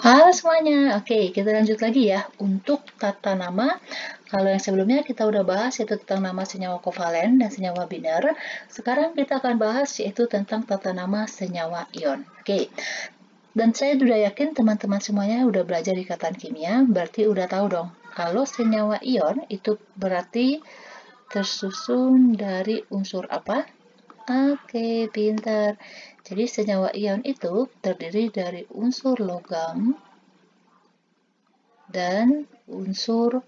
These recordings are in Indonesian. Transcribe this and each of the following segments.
Halo semuanya, oke kita lanjut lagi ya untuk tata nama. Kalau yang sebelumnya kita udah bahas yaitu tentang nama senyawa kovalen dan senyawa biner. Sekarang kita akan bahas yaitu tentang tata nama senyawa ion. Oke, dan saya sudah yakin teman-teman semuanya udah belajar ikatan kimia, berarti udah tahu dong kalau senyawa ion itu berarti tersusun dari unsur apa? Oke, pintar. Jadi senyawa ion itu terdiri dari unsur logam dan unsur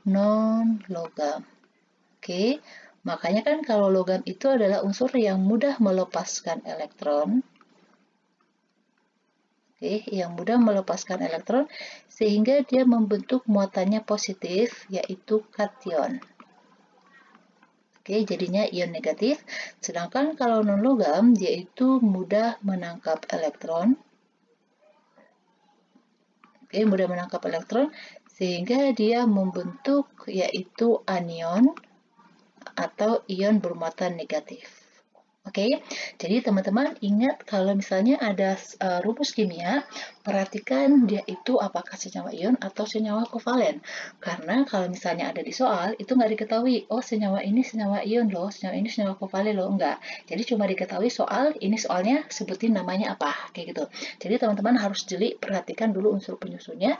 non-logam. Oke, makanya kan kalau logam itu adalah unsur yang mudah melepaskan elektron. Oke, yang mudah melepaskan elektron sehingga dia membentuk muatannya positif, yaitu kation. Oke, jadinya ion negatif. Sedangkan kalau non-logam, dia itu mudah menangkap elektron. Oke, mudah menangkap elektron sehingga dia membentuk yaitu anion atau ion bermuatan negatif. Oke, jadi teman-teman ingat kalau misalnya ada rumus kimia, perhatikan dia itu apakah senyawa ion atau senyawa kovalen. Karena kalau misalnya ada di soal, itu nggak diketahui, oh senyawa ini senyawa ion loh, senyawa ini senyawa kovalen loh, enggak. Jadi cuma diketahui soal, ini soalnya sebutin namanya apa, kayak gitu. Jadi teman-teman harus jeli, perhatikan dulu unsur penyusunnya.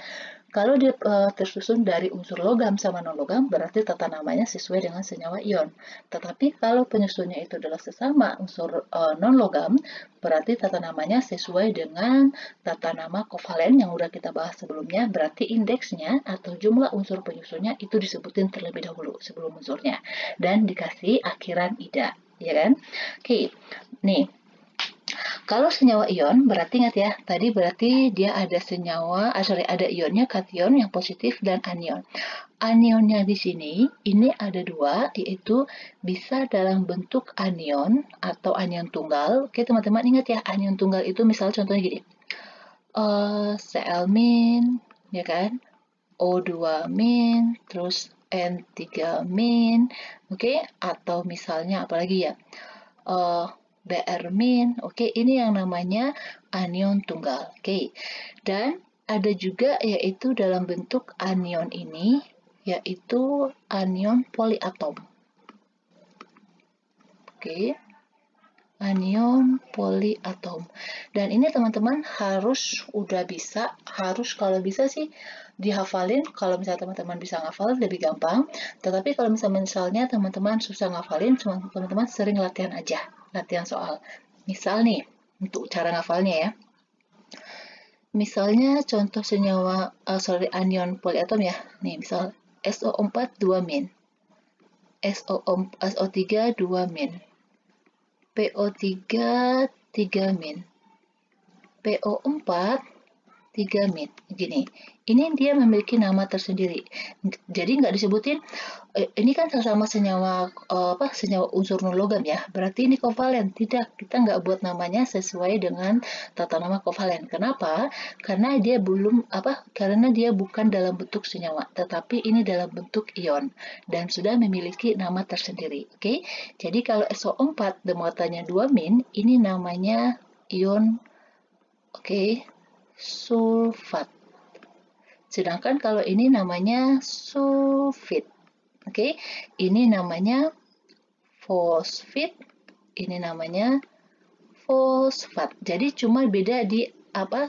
Kalau dia tersusun dari unsur logam sama non-logam, berarti tata namanya sesuai dengan senyawa ion. Tetapi kalau penyusunnya itu adalah sesama unsur non-logam, berarti tata namanya sesuai dengan tata nama kovalen yang udah kita bahas sebelumnya, berarti indeksnya atau jumlah unsur penyusunnya itu disebutin terlebih dahulu sebelum unsurnya. Dan dikasih akhiran ida, ya kan? Oke, nih. Kalau senyawa ion, berarti ingat ya, tadi berarti dia ada senyawa, ada ionnya, kation yang positif dan anion. Anionnya di sini, ini ada dua, yaitu bisa dalam bentuk anion atau anion tunggal. Oke, teman-teman ingat ya, anion tunggal itu misalnya contohnya gini, Cl-, ya kan, O2-, terus N3-, oke, atau misalnya apalagi ya, Br-, oke, ini yang namanya anion tunggal, oke. Dan ada juga yaitu dalam bentuk anion ini, yaitu anion poliatom. Oke, anion poliatom. Dan ini teman-teman harus udah bisa, harus kalau bisa sih dihafalin. Kalau misalnya teman-teman bisa ngafal lebih gampang. Tetapi kalau misalnya teman-teman susah ngafalin, teman-teman sering latihan aja, latihan soal. Misal nih, untuk cara ngafalnya ya. Misalnya contoh senyawa anion poliatom ya. Nih, misal SO4 2-, SO3 2-, PO3 3-, PO4 3-. Gini, ini dia memiliki nama tersendiri. Jadi nggak disebutin, ini kan sama senyawa senyawa unsur non-logam ya. Berarti ini kovalen. Tidak, kita nggak buat namanya sesuai dengan tata nama kovalen. Kenapa? Karena dia karena dia bukan dalam bentuk senyawa, tetapi ini dalam bentuk ion dan sudah memiliki nama tersendiri. Oke. Jadi kalau SO4 muatannya 2-, ini namanya ion sulfat. Sedangkan kalau ini namanya sulfit. Oke, ini namanya fosfit, ini namanya fosfat. Jadi cuma beda di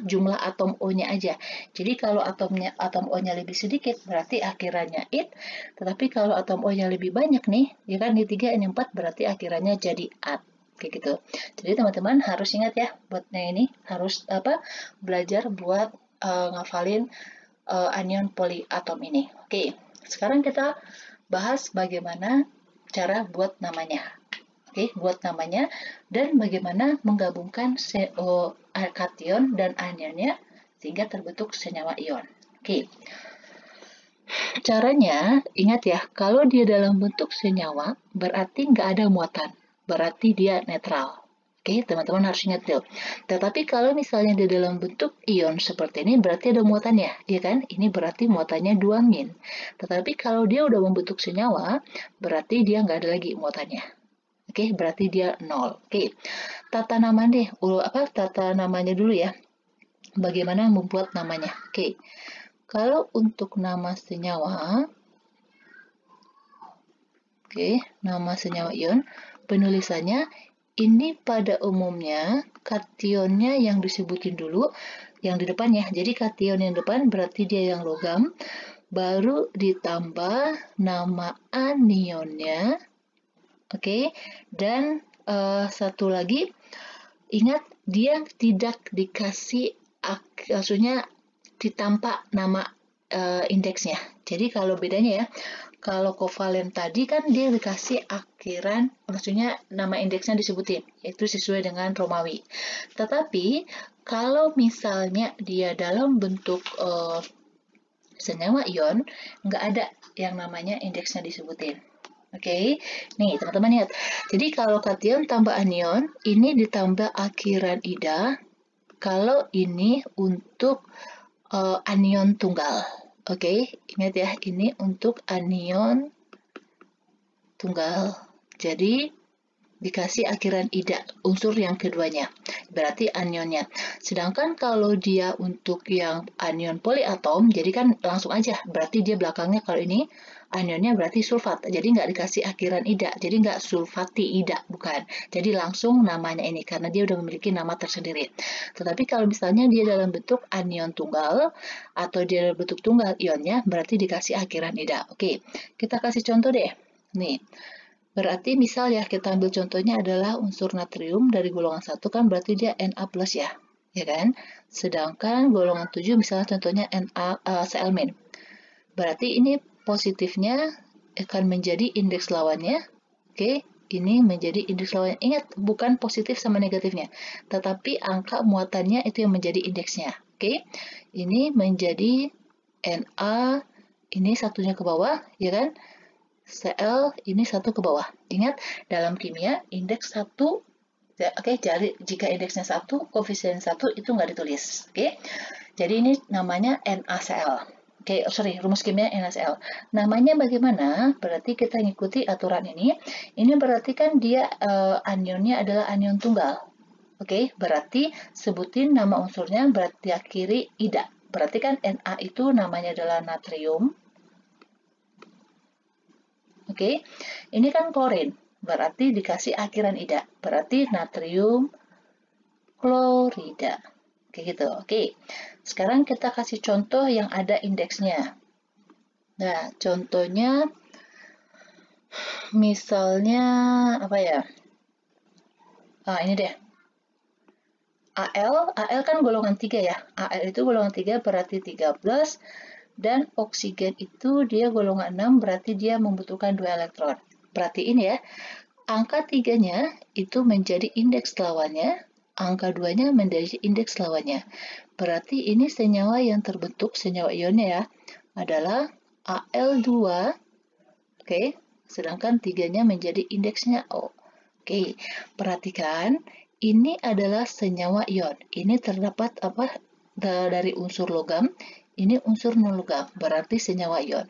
jumlah atom O-nya aja. Jadi kalau atom O-nya lebih sedikit berarti akhirannya it, tetapi kalau atom O-nya lebih banyak nih, ya kan di 3 ini 4 berarti akhirannya jadi at. Kayak gitu. Jadi teman-teman harus ingat ya buatnya ini harus belajar buat ngafalin anion poliatom ini. Oke, sekarang kita bahas bagaimana cara buat namanya. Oke, buat namanya dan bagaimana menggabungkan kation dan anionnya sehingga terbentuk senyawa ion. Oke. Caranya, ingat ya, kalau dia dalam bentuk senyawa, berarti nggak ada muatan. Berarti dia netral. Oke, teman-teman harus ingat itu. Tetapi kalau misalnya dia dalam bentuk ion seperti ini, berarti ada muatannya, ya kan? Ini berarti muatannya 2-. Tetapi kalau dia udah membentuk senyawa, berarti dia nggak ada lagi muatannya. Oke, berarti dia 0. Oke, tata namanya dulu ya. bagaimana membuat namanya. Oke, kalau untuk nama senyawa, nama senyawa ion, penulisannya ini pada umumnya kationnya yang disebutin dulu, yang di depan ya. Jadi kation yang depan berarti dia yang logam, baru ditambah nama anionnya, dan satu lagi, ingat dia tidak dikasih, maksudnya ditampak nama indeksnya. Jadi kalau bedanya ya, kalau kovalen tadi kan dia dikasih akhiran, maksudnya nama indeksnya disebutin, yaitu sesuai dengan Romawi. Tetapi kalau misalnya dia dalam bentuk senyawa ion, nggak ada yang namanya indeksnya disebutin. Nih teman-teman lihat. Jadi kalau kation tambah anion, ini ditambah akhiran ida. Kalau ini untuk anion tunggal. Ingat ya, ini untuk anion tunggal. Jadi dikasih akhiran ida, unsur yang keduanya, berarti anionnya. Sedangkan kalau dia untuk yang anion poliatom, jadi kan langsung aja, berarti dia belakangnya kalau ini anionnya berarti sulfat, jadi nggak dikasih akhiran ida, jadi nggak sulfati ida, bukan. Jadi langsung namanya ini, karena dia udah memiliki nama tersendiri. Tetapi kalau misalnya dia dalam bentuk anion tunggal, atau dia dalam bentuk tunggal ionnya, berarti dikasih akhiran ida. Kita kasih contoh deh. Nih, berarti misal ya, kita ambil contohnya adalah unsur natrium dari golongan 1 kan berarti dia Na plus ya kan? Sedangkan golongan 7 misalnya contohnya Cl-. Berarti ini positifnya akan menjadi indeks lawannya. Ini menjadi indeks lawannya. Ingat, bukan positif sama negatifnya, tetapi angka muatannya itu yang menjadi indeksnya. Ini menjadi Na, ini satunya ke bawah, ya kan? Cl ini satu ke bawah. Ingat, dalam kimia indeks 1, jadi jika indeksnya 1, koefisien 1 itu nggak ditulis. Jadi ini namanya NaCl. Rumus kimia NaCl. Namanya bagaimana? Berarti kita ngikuti aturan ini. Ini berarti kan dia anionnya adalah anion tunggal. Berarti sebutin nama unsurnya, berarti akhiri ida. Berarti kan Na itu namanya adalah natrium. Ini kan klorin, berarti dikasih akhiran ida, berarti natrium klorida. Gitu. Sekarang kita kasih contoh yang ada indeksnya. Nah, contohnya misalnya apa ya? Ini deh. Al kan golongan 3 ya. Al itu golongan 3 berarti 13. Dan oksigen itu dia golongan 6, berarti dia membutuhkan 2 elektron. Perhatiin ya, angka 3-nya itu menjadi indeks lawannya, angka 2-nya menjadi indeks lawannya. Berarti ini senyawa yang terbentuk, senyawa ionnya ya, adalah Al2, sedangkan 3-nya menjadi indeksnya O. Perhatikan, ini adalah senyawa ion. Ini terdapat dari unsur logam, ini unsur non-logam, berarti senyawa ion.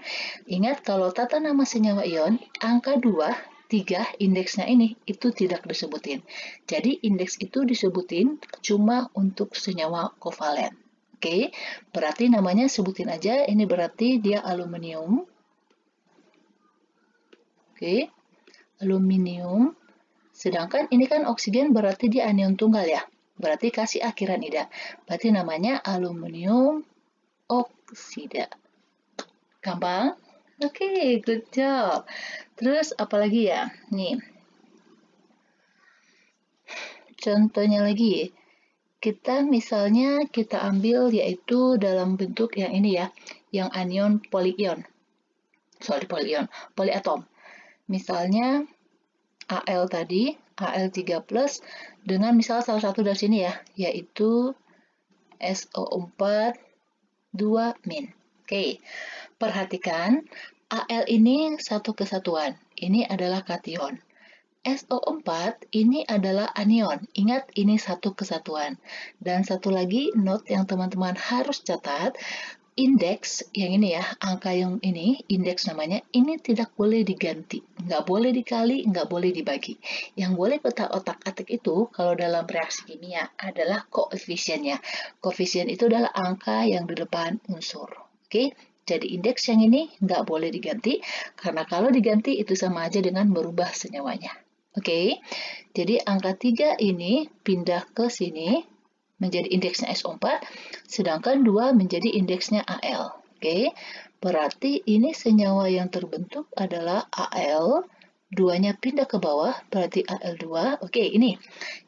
Ingat, kalau tata nama senyawa ion, angka 2, 3, indeksnya ini, itu tidak disebutin. Jadi, indeks itu disebutin cuma untuk senyawa kovalen. Berarti namanya sebutin aja, ini berarti dia aluminium. Aluminium. Sedangkan ini kan oksigen, berarti dia anion tunggal ya. Berarti kasih akhiran ida. Berarti namanya aluminium oksida. Gampang? Good job. Terus apalagi ya? Nih. Contohnya lagi. Kita misalnya kita ambil yaitu dalam bentuk yang ini ya, yang anion polyion. Poliatom. Misalnya Al tadi, Al3+, dengan misal salah satu dari sini ya, yaitu SO4 2-. Perhatikan, Al ini satu kesatuan. Ini adalah kation. SO4 ini adalah anion. Ingat, ini satu kesatuan. Dan satu lagi note yang teman-teman harus catat, indeks yang ini ya, angka yang ini, indeks namanya, ini tidak boleh diganti. Nggak boleh dikali, nggak boleh dibagi. Yang boleh kita otak-atik itu, kalau dalam reaksi kimia, adalah koefisiennya. Koefisien itu adalah angka yang di depan unsur. Oke? Jadi indeks yang ini nggak boleh diganti, karena kalau diganti itu sama aja dengan merubah senyawanya. Oke? Jadi angka 3 ini pindah ke sini, menjadi indeksnya SO4, sedangkan 2 menjadi indeksnya Al. Oke, berarti ini senyawa yang terbentuk adalah Al, 2-nya pindah ke bawah, berarti Al2. Oke, ini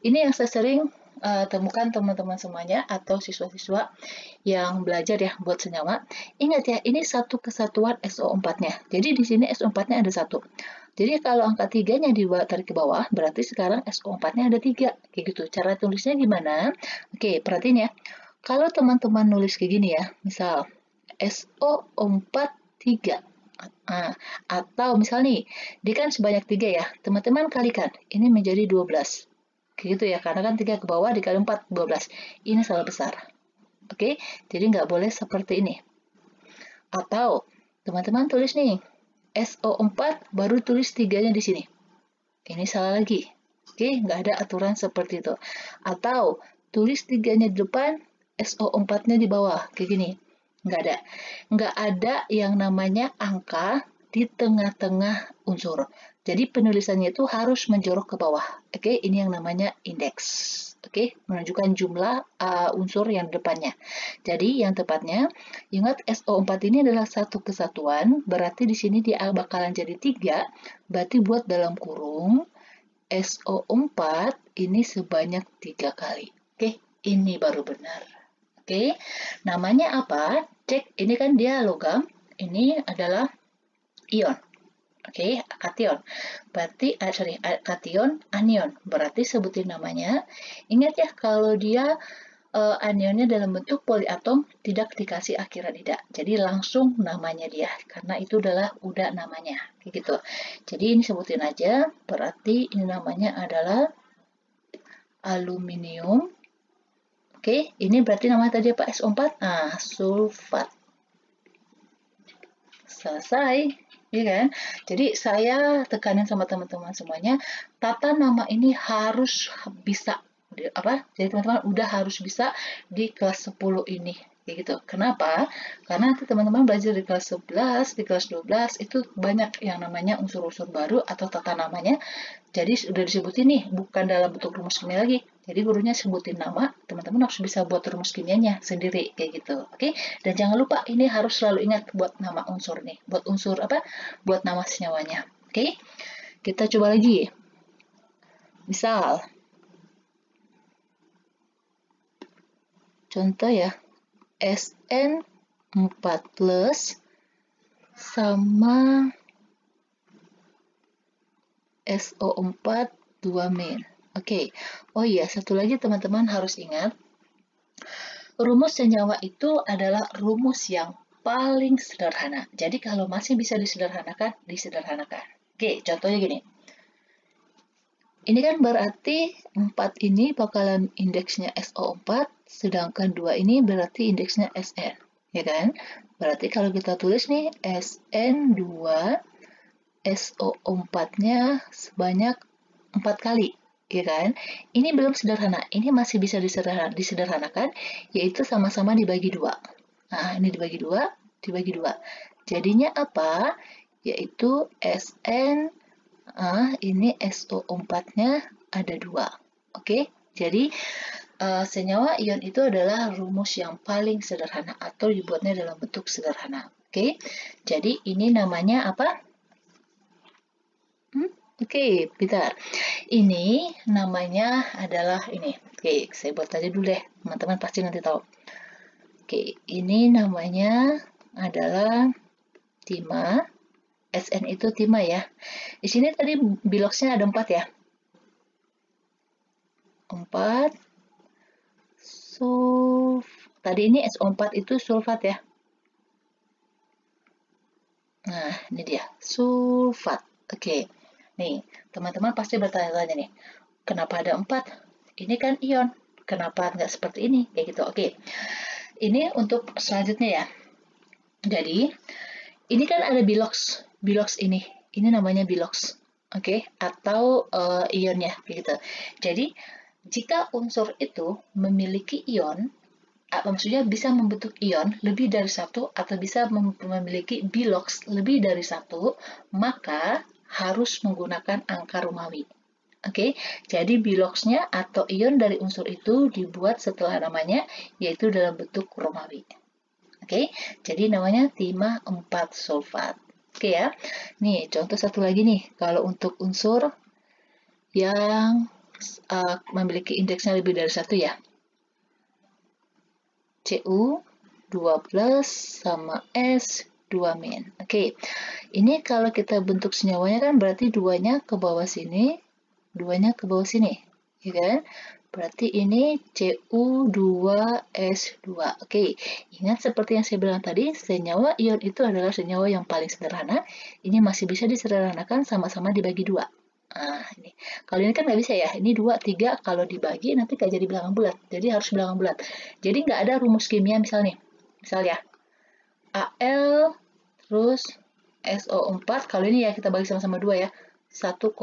yang saya sering temukan teman-teman semuanya atau siswa-siswa yang belajar ya buat senyawa. Ingat ya, ini satu kesatuan SO4-nya. Jadi di sini SO4-nya ada 1. Jadi kalau angka 3-nya ditarik ke bawah, berarti sekarang SO4-nya ada 3. Kayak gitu. Cara tulisnya gimana? Oke, perhatiin ya. Kalau teman-teman nulis kayak gini ya, misal SO4 3. Nah, atau misal nih, dia kan sebanyak 3 ya. Teman-teman kalikan, ini menjadi 12. Kayak gitu ya, karena kan 3 ke bawah dikali 4, 12. Ini salah besar. Oke, jadi nggak boleh seperti ini. Atau, teman-teman tulis nih, SO4 baru tulis 3-nya di sini. Ini salah lagi. Oke, nggak ada aturan seperti itu. Atau, tulis 3-nya di depan, SO4-nya di bawah. Kayak gini. Nggak ada. Nggak ada yang namanya angka di tengah-tengah unsur. Jadi penulisannya itu harus menjorok ke bawah. Oke, ini yang namanya indeks. Oke, menunjukkan jumlah unsur yang depannya. Jadi yang tepatnya, ingat SO4 ini adalah satu kesatuan, berarti di sini dia bakalan jadi 3, berarti buat dalam kurung SO4 ini sebanyak 3 kali. Oke, ini baru benar. Oke, namanya apa? Cek, ini kan dia logam, ini adalah ion. Oke, kation. Berarti, kation, anion. Berarti sebutin namanya. Ingat ya, kalau dia anionnya dalam bentuk poliatom, tidak dikasih akhiran tidak. Jadi langsung namanya dia, karena itu adalah udah namanya. Kayak gitu. Jadi ini sebutin aja, berarti ini namanya adalah aluminium. Oke, ini berarti namanya tadi apa? SO4? Nah, sulfat. Selesai. Iya kan? Jadi saya tekanin sama teman-teman semuanya, tata nama ini harus bisa apa? Jadi teman-teman udah harus bisa di kelas 10 ini. Kayak gitu. Kenapa? Karena nanti teman-teman belajar di kelas 11, di kelas 12 itu banyak yang namanya unsur-unsur baru atau tata namanya. Jadi sudah disebutin nih, bukan dalam bentuk rumus kimia lagi. Jadi gurunya sebutin nama, teman-teman harus bisa buat rumus kimianya sendiri kayak gitu. Oke? Dan jangan lupa ini harus selalu ingat buat nama unsur nih. Buat unsur apa? Buat nama senyawanya. Oke? Kita coba lagi. Misal contoh ya, SN4+ sama SO4 2-. Oke. Oh iya, satu lagi teman-teman harus ingat, rumus senyawa itu adalah rumus yang paling sederhana. Jadi kalau masih bisa disederhanakan, disederhanakan. Oke, contohnya gini. Ini kan berarti 4 ini bakalan indeksnya SO4, sedangkan 2 ini berarti indeksnya SN. Ya kan? Berarti kalau kita tulis nih, SN2, SO4-nya sebanyak 4 kali. Ya kan? Ini belum sederhana. Ini masih bisa disederhanakan, yaitu sama-sama dibagi 2. Nah, ini dibagi 2, dibagi 2. Jadinya apa? Yaitu SN, ini SO4-nya ada 2. Oke? Jadi, senyawa ion itu adalah rumus yang paling sederhana atau dibuatnya dalam bentuk sederhana. Oke? Jadi, ini namanya apa? Oke, bentar. Ini namanya adalah ini. Oke, saya buat aja dulu deh. Teman-teman pasti nanti tahu. Oke, ini namanya adalah timah. SN itu timah ya. Di sini tadi biloxnya ada 4 ya. 4. Tadi ini SO4 itu sulfat ya. Nah, ini dia. Sulfat. Oke. Nih, teman-teman pasti bertanya-tanya nih. Kenapa ada 4? Ini kan ion. Kenapa nggak seperti ini? Kayak gitu. Oke. Ini untuk selanjutnya ya. Jadi, ini kan ada bilox ini namanya bilox, oke, atau ionnya, gitu. Jadi, jika unsur itu memiliki ion, maksudnya bisa membentuk ion lebih dari satu atau bisa memiliki bilox lebih dari satu, maka harus menggunakan angka Romawi. Oke, jadi biloxnya atau ion dari unsur itu dibuat setelah namanya, yaitu dalam bentuk Romawi. Oke, jadi namanya timah 4 sulfat. Oke ya. Nih, contoh satu lagi nih. Kalau untuk unsur yang memiliki indeksnya lebih dari satu ya. Cu 2+ sama S 2-. Oke, ini kalau kita bentuk senyawanya kan berarti duanya ke bawah sini, duanya ke bawah sini, ya kan? Berarti ini Cu2S2. Oke, ingat seperti yang saya bilang tadi, senyawa ion itu adalah senyawa yang paling sederhana. Ini masih bisa disederhanakan sama-sama dibagi dua. Nah, ini. Kalau ini kan nggak bisa ya, ini 2, 3, kalau dibagi nanti nggak jadi bilangan bulat. Jadi harus bilangan bulat. Jadi nggak ada rumus kimia misalnya. Misalnya, Al terus SO4, kalau ini ya kita bagi sama-sama 2 ya, 1,5.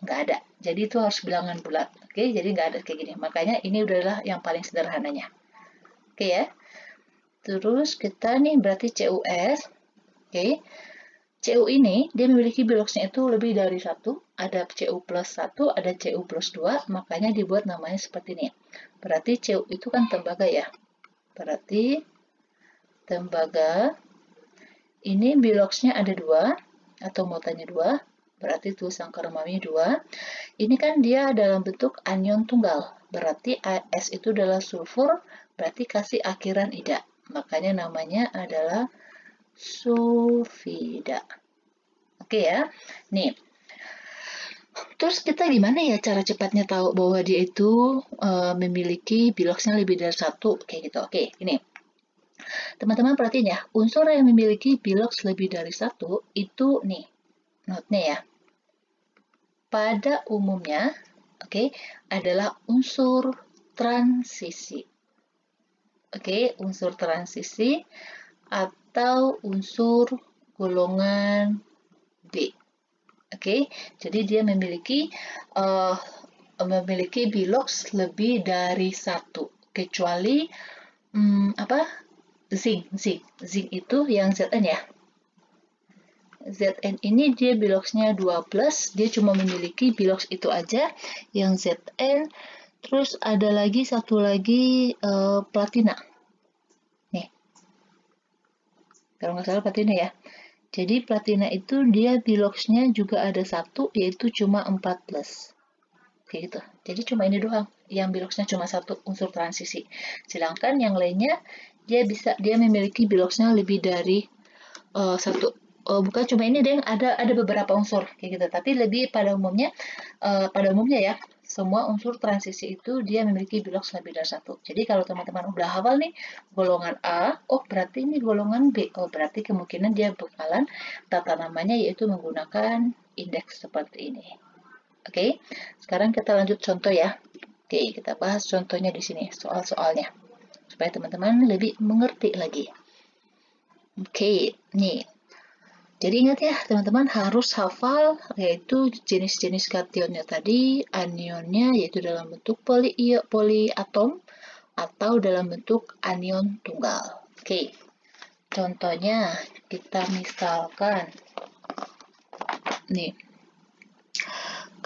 Nggak ada. Jadi itu harus bilangan bulat. Oke, jadi nggak ada kayak gini. Makanya ini adalah yang paling sederhananya. Oke ya. Terus kita nih berarti CuS. Oke. Cu ini dia memiliki biloxnya itu lebih dari satu. Ada Cu+1, ada Cu+2. Makanya dibuat namanya seperti ini. Berarti Cu itu kan tembaga ya. Berarti tembaga ini biloxnya ada 2 atau muatannya 2. Berarti tulis angka Romawi 2. Ini kan dia dalam bentuk anion tunggal. Berarti S itu adalah sulfur, berarti kasih akhiran ida. Makanya namanya adalah sulfida. Oke ya. Nih. Terus kita gimana ya cara cepatnya tahu bahwa dia itu memiliki biloxnya lebih dari satu kayak gitu. Oke, ini. Teman-teman perhatiin ya, unsur yang memiliki bilox lebih dari satu itu nih, note-nya ya. Pada umumnya, oke, adalah unsur transisi. Oke, unsur transisi atau unsur golongan B. Oke, jadi dia memiliki bilox lebih dari satu, kecuali zinc itu yang Zn ya. Zn ini dia biloxnya 2+, dia cuma memiliki bilox itu aja, yang Zn. Terus ada lagi satu lagi platina. Nih, kalau nggak salah platina ya. Jadi platina itu dia biloxnya juga ada satu, yaitu cuma 4+. Kayak gitu. Jadi cuma ini doang, yang biloxnya cuma satu unsur transisi. Sedangkan yang lainnya dia memiliki biloxnya lebih dari satu. Bukan cuma ini, deh, ada beberapa unsur kayak gitu, tapi lebih pada umumnya ya, semua unsur transisi itu dia memiliki bilox lebih dari satu. Jadi kalau teman-teman udah hafal nih golongan A, oh berarti ini golongan B, oh berarti kemungkinan dia bakalan tata namanya yaitu menggunakan indeks seperti ini. Oke, sekarang kita lanjut contoh ya. Oke, kita bahas contohnya di sini, soal-soalnya, supaya teman-teman lebih mengerti lagi. Oke, nih. Jadi ingat ya, teman-teman harus hafal yaitu jenis-jenis kationnya tadi, anionnya yaitu dalam bentuk polyatom atau dalam bentuk anion tunggal. Oke, contohnya kita misalkan, nih,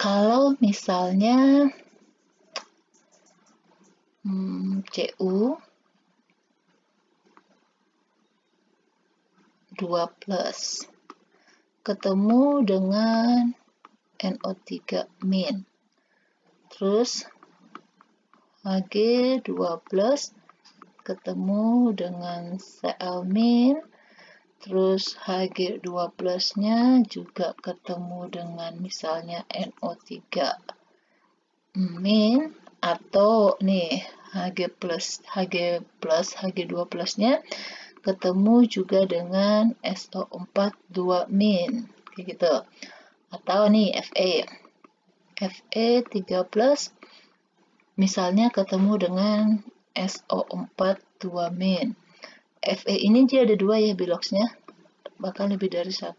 kalau misalnya Cu 2+ ketemu dengan NO3-. Terus Hg2+ ketemu dengan Cl-. Terus Hg2+-nya juga ketemu dengan misalnya NO3-, atau nih Hg2+-nya ketemu juga dengan SO4 2-, kayak gitu. Atau nih Fe3+ misalnya ketemu dengan SO4 2-. Fe ini dia ada 2 ya biloxnya, bahkan lebih dari 1.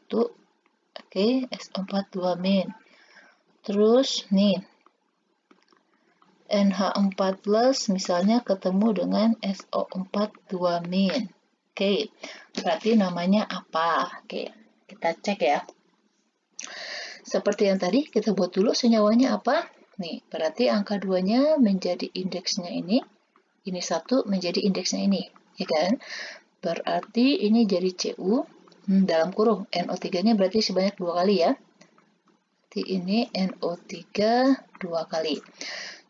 Oke, SO4 2 min. Terus nih, NH4+ misalnya ketemu dengan SO4 2 min. Oke, berarti namanya apa? Oke, kita cek ya. Seperti yang tadi, kita buat dulu senyawanya apa? Nih, berarti angka 2-nya menjadi indeksnya ini 1 menjadi indeksnya ini, ya kan? Berarti ini jadi Cu, dalam kurung, NO3-nya berarti sebanyak 2 kali ya. Berarti ini NO3 2 kali.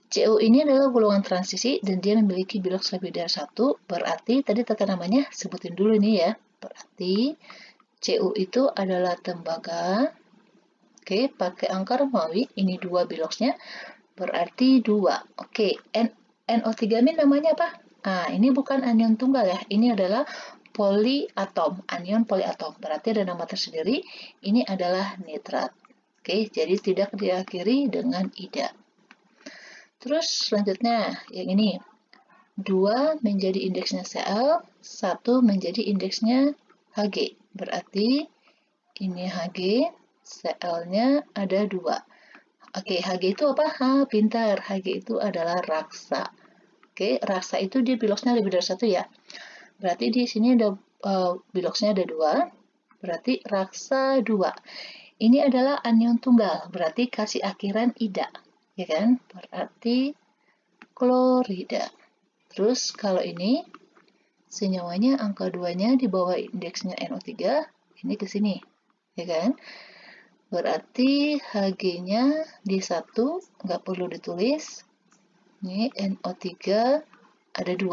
Cu ini adalah golongan transisi dan dia memiliki bilox lebih dari 1, berarti tadi tata namanya sebutin dulu nih ya. Berarti Cu itu adalah tembaga. Oke, pakai angka Romawi, ini 2 biloxnya, berarti 2. Oke, NO3 min namanya apa? Nah, ini bukan anion tunggal ya, ini adalah poliatom, anion poliatom. Berarti ada nama tersendiri, ini adalah nitrat. Oke, jadi tidak diakhiri dengan ida. Terus selanjutnya, yang ini. 2 menjadi indeksnya Cl, 1 menjadi indeksnya Hg. Berarti ini Hg, Cl-nya ada 2. Oke, Hg itu apa? Pintar. Hg itu adalah raksa. Oke, raksa itu dia biloxnya lebih dari 1 ya. Berarti di sini ada biloxnya ada 2. Berarti raksa 2. Ini adalah anion tunggal. Berarti kasih akhiran ida. Ya kan? Berarti klorida. Terus kalau ini senyawanya angka 2-nya di bawah indeksnya NO3, ini ke sini. Ya kan? Berarti Hg-nya di 1, nggak perlu ditulis. Ini NO3 ada 2.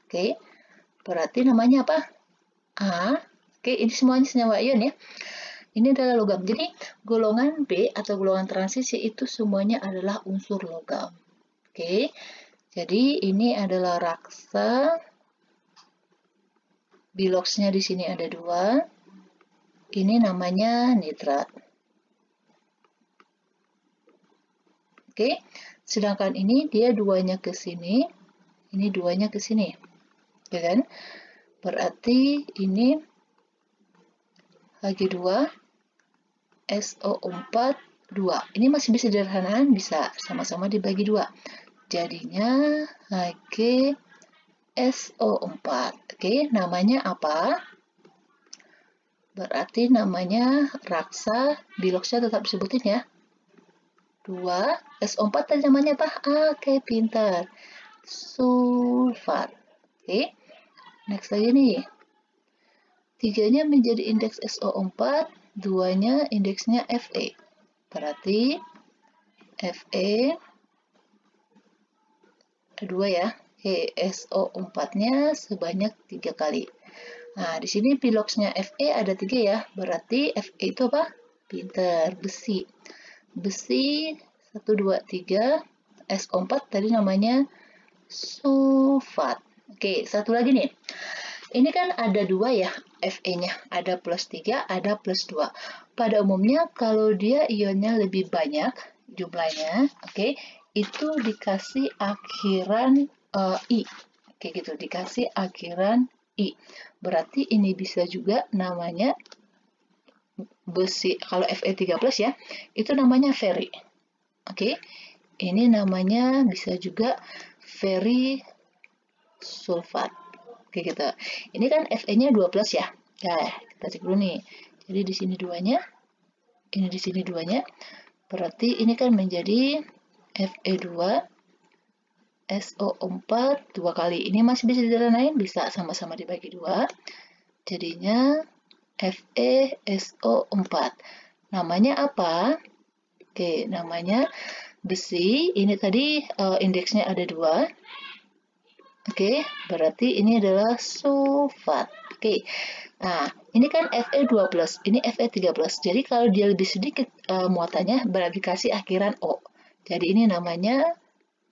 Oke, berarti namanya apa? A. Oke, ini semuanya senyawa ion ya. Ini adalah logam. Jadi, golongan B atau golongan transisi itu semuanya adalah unsur logam. Oke, jadi ini adalah raksa. Biloxnya di sini ada 2. Ini namanya nitrat. Oke, sedangkan ini dia 2-nya ke sini, ini 2-nya ke sini, ya kan? Berarti ini Hg2, SO4, 2. Ini masih bisa sederhanakan, bisa sama-sama dibagi 2. Jadinya Hg SO4. Oke, namanya apa? Berarti namanya raksa, biloxnya tetap disebutin ya. 2, SO4 tadi namanya apa? Oke, pintar. Sulfat. Oke, next lagi nih. 3-nya menjadi indeks SO4, 2-nya indeksnya Fe. Berarti Fe ada 2 ya. Oke, SO4-nya sebanyak 3 kali. Nah, di sini biloxnya Fe ada 3 ya. Berarti Fe itu apa? Pintar, besi. Besi 1, 2, 3, SO4 tadi namanya sulfat. Oke, satu lagi nih. Ini kan ada 2 ya, Fe-nya. Ada +3, ada +2. Pada umumnya, kalau dia ionnya lebih banyak jumlahnya, oke, itu dikasih akhiran I. Kayak gitu, dikasih akhiran I. Berarti ini bisa juga namanya besi, kalau Fe3+ ya, itu namanya feri. Oke, ini namanya bisa juga feri sulfat. Oke gitu. Ini kan Fe-nya 2+ ya. Nah, kita cek dulu nih. Jadi di sini 2-nya, ini di sini 2-nya. Berarti ini kan menjadi Fe2, SO4 2 kali. Ini masih bisa disederhanain, bisa sama-sama dibagi 2. Jadinya FeSO4. Namanya apa? Oke, namanya besi. Ini tadi indeksnya ada 2. Oke, berarti ini adalah sulfat. Oke, nah ini kan Fe2+, ini Fe3+. Jadi kalau dia lebih sedikit muatannya, berarti kasih akhiran O. Jadi ini namanya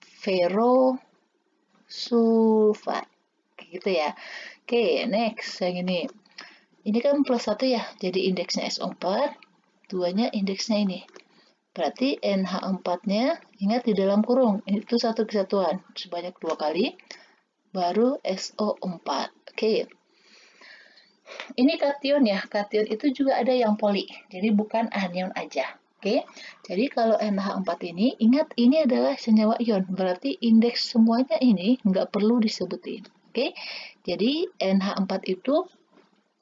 ferrosulfat. Kayak gitu ya. Oke, next yang ini. Ini kan +1 ya, jadi indeksnya SO4, 2-nya indeksnya ini. Berarti NH4-nya, ingat di dalam kurung, itu satu kesatuan, sebanyak 2 kali, baru SO4. Oke, Ini kation ya, kation itu juga ada yang poli, jadi bukan anion aja. Oke, jadi kalau NH4 ini, ingat ini adalah senyawa ion, berarti indeks semuanya ini nggak perlu disebutin. Oke, jadi NH4 itu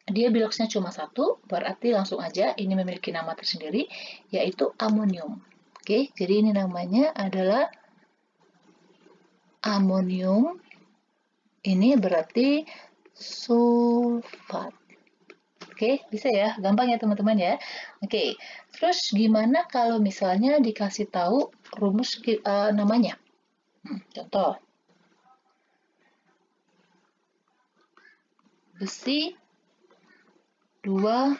dia biloxnya cuma satu, berarti langsung aja ini memiliki nama tersendiri, yaitu amonium. Oke, jadi ini namanya adalah amonium, ini berarti sulfat. Oke, bisa ya, gampang ya teman-teman ya. Oke, terus gimana kalau misalnya dikasih tahu rumus namanya? Contoh, besi 2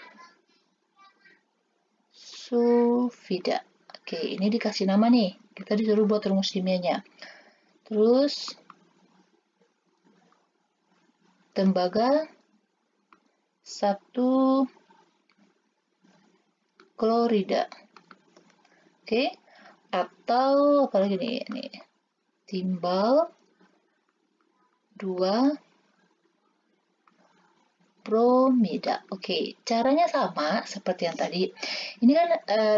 sulfida. Oke, ini dikasih nama nih. Kita disuruh buat rumus kimianya. Terus tembaga 1 klorida. Oke, atau apalagi nih, timbal 2 bromida. Oke, caranya sama seperti yang tadi. Ini kan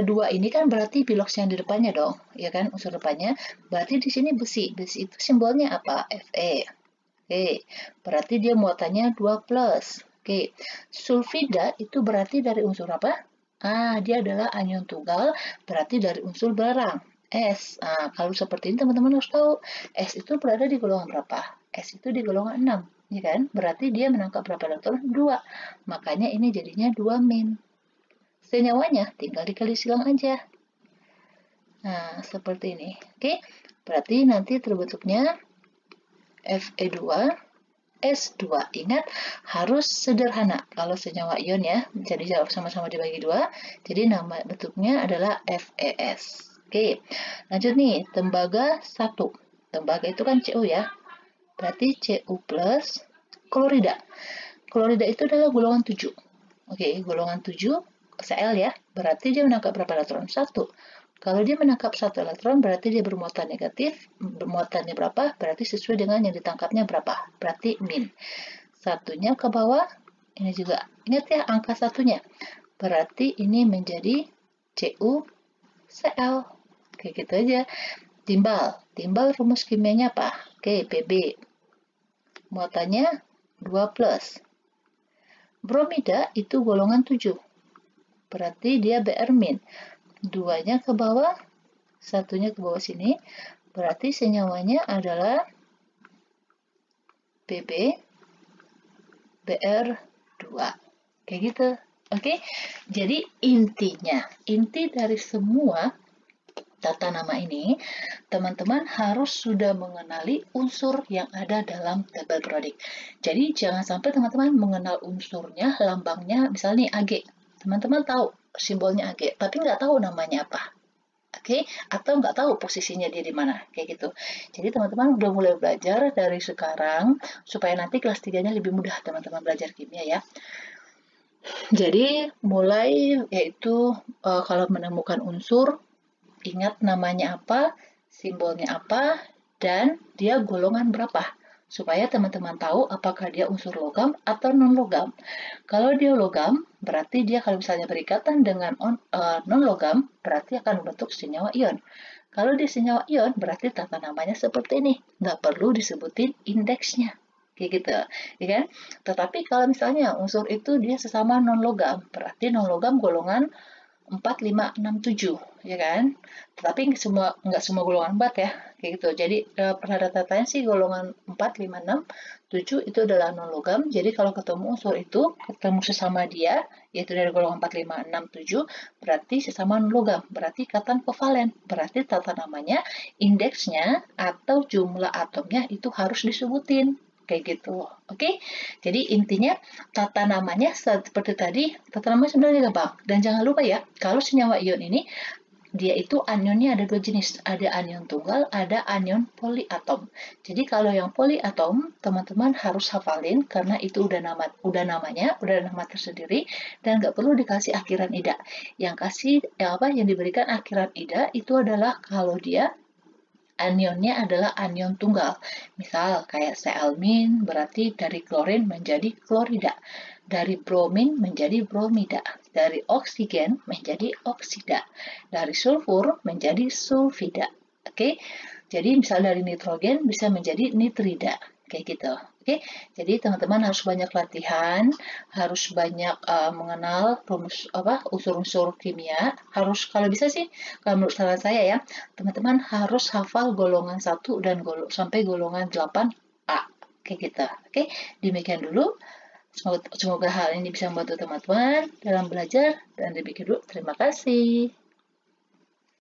2 ini kan berarti bilox yang di depannya dong, ya kan, unsur depannya. Berarti di sini besi. Besi itu simbolnya apa? Fe. Oke, berarti dia muatannya 2+. Oke, sulfida itu berarti dari unsur apa? Dia adalah anion tunggal, berarti dari unsur barang. S. Kalau seperti ini teman-teman harus tahu, S itu berada di golongan berapa? S itu di golongan 6, ya kan? Berarti dia menangkap berapa elektron? 2. Makanya ini jadinya 2-. Senyawanya tinggal dikali silang aja. Nah, seperti ini. Oke, berarti nanti terbentuknya Fe2 S2. Ingat, harus sederhana. Kalau senyawa ion ya, jadi sama-sama dibagi 2. Jadi nama bentuknya adalah FeS. Oke, lanjut nih, tembaga 1. Tembaga itu kan Cu ya. Berarti Cu plus klorida. Klorida itu adalah golongan 7. Oke, golongan 7 Cl ya. Berarti dia menangkap berapa elektron? 1. Kalau dia menangkap 1 elektron, berarti dia bermuatan negatif. Bermuatannya berapa? Berarti sesuai dengan yang ditangkapnya berapa? Berarti min. Satunya ke bawah, ini juga. Ingat ya, angka satunya. Berarti ini menjadi CuCl. Oke, gitu aja. Timbal. Timbal rumus kimianya apa? Oke, Pb. Muatannya 2+. Bromida itu golongan 7. Berarti dia Br-. 2-nya ke bawah, 1-nya ke bawah sini, berarti senyawanya adalah Pb Br2. Kayak gitu. Oke, jadi inti dari semua tata nama ini, teman-teman harus sudah mengenali unsur yang ada dalam tabel periodik. Jadi jangan sampai teman-teman mengenal unsurnya, lambangnya, misalnya nih Ag. Teman-teman tahu simbolnya Ag, tapi nggak tahu namanya apa. Oke, atau nggak tahu posisinya dia di mana, kayak gitu. Jadi teman-teman udah mulai belajar dari sekarang, supaya nanti kelas 3-nya lebih mudah teman-teman belajar kimia ya. Jadi mulai yaitu kalau menemukan unsur, ingat namanya apa, simbolnya apa, dan dia golongan berapa. Supaya teman-teman tahu apakah dia unsur logam atau non-logam. Kalau dia logam, berarti dia kalau misalnya berikatan dengan non-logam, berarti akan membentuk senyawa ion. Kalau dia senyawa ion, berarti tata namanya seperti ini. Nggak perlu disebutin indeksnya. Kayak gitu, ya kan? Tetapi kalau misalnya unsur itu dia sesama non-logam, berarti non-logam golongan 4, 5, 6, 7, ya kan? Tetapi nggak semua golongan 4 ya, kayak gitu. Jadi pada datanya sih golongan 4, 5, 6, 7 itu adalah non-logam. Jadi kalau ketemu unsur itu, ketemu sesama dia, yaitu dari golongan 4, 5, 6, 7, berarti sesama non-logam. Berarti ikatan kovalen. Berarti tata namanya, indeksnya, atau jumlah atomnya itu harus disebutin. Kayak gitu, oke? Jadi intinya tata namanya seperti tadi, tata namanya sebenarnya gampang. Dan jangan lupa ya, kalau senyawa ion ini, dia itu anionnya ada 2 jenis. Ada anion tunggal, ada anion poliatom. Jadi kalau yang poliatom, teman-teman harus hafalin, karena itu udah namanya, udah nama tersendiri, dan nggak perlu dikasih akhiran ida. Yang diberikan akhiran ida itu adalah kalau dia Anionnya adalah anion tunggal. Misal kayak Cl- berarti dari klorin menjadi klorida. Dari bromin menjadi bromida. Dari oksigen menjadi oksida. Dari sulfur menjadi sulfida. Oke. Jadi misal dari nitrogen bisa menjadi nitrida. Kayak gitu. Oke, jadi teman-teman harus banyak latihan, harus banyak mengenal rumus unsur-unsur kimia. Harus kalau bisa sih, kalau menurut saran saya ya, teman-teman harus hafal golongan 1 dan sampai golongan 8A. Kayak gitu. Oke, demikian dulu. Semoga hal ini bisa membantu teman-teman dalam belajar dan demikian dulu. Terima kasih.